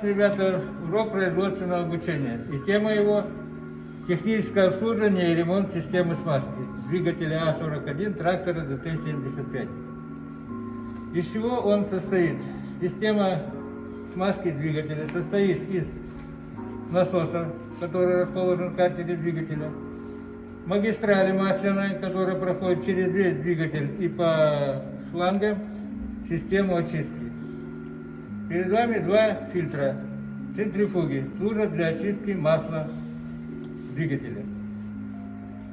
ребята, урок производственного обучения. И тема его – техническое обслуживание и ремонт системы смазки двигателя А41 трактора ДТ-75. Из чего он состоит? Система смазки двигателя состоит из насоса, который расположен в картере двигателя, магистрали масляной, которая проходит через весь двигатель и по шлангам систему очистки. Перед вами два фильтра, центрифуги, служат для очистки масла двигателя.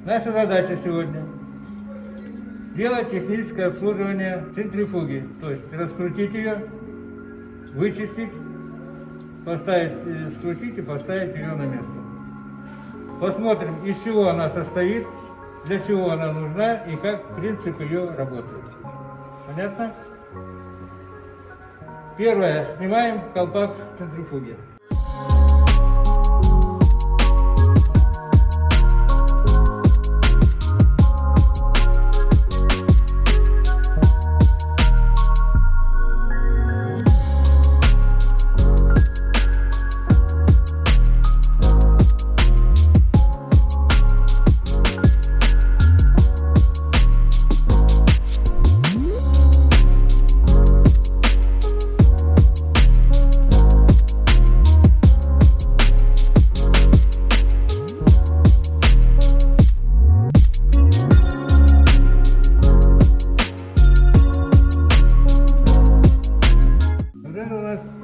Наша задача сегодня – сделать техническое обслуживание центрифуги, то есть раскрутить ее, вычистить, скрутить и поставить ее на место. Посмотрим, из чего она состоит, для чего она нужна и как принцип ее работы. Понятно? Первое. Снимаем колпак центрифуги.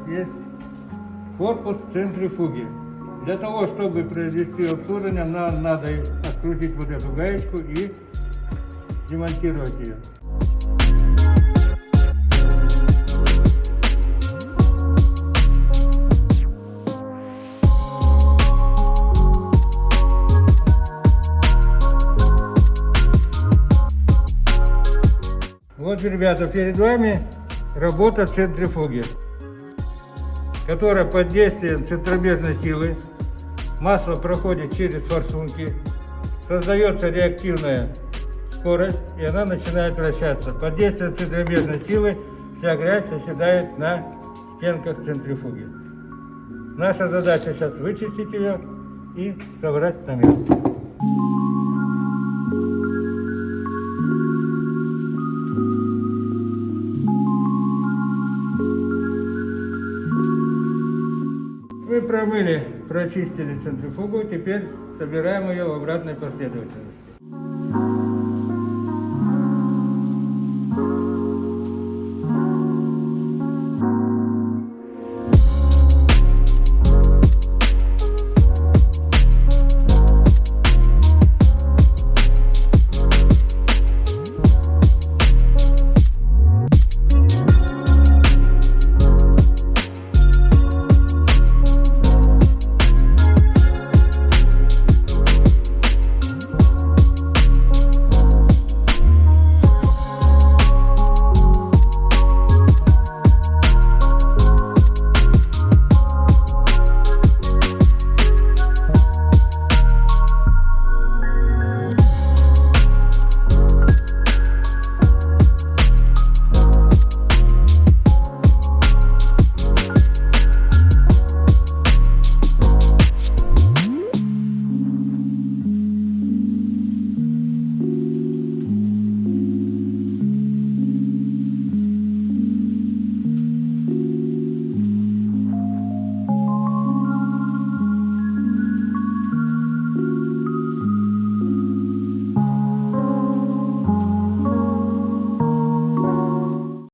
Есть корпус центрифуги. Для того, чтобы произвести обслуживание, нам надо открутить вот эту гаечку и демонтировать ее. Вот, ребята, перед вами работа центрифуги, которая под действием центробежной силы, масло проходит через форсунки, создается реактивная скорость, и она начинает вращаться. Под действием центробежной силы вся грязь оседает на стенках центрифуги. Наша задача сейчас вычистить ее и собрать на место. Мы промыли, прочистили центрифугу, теперь собираем ее в обратной последовательности.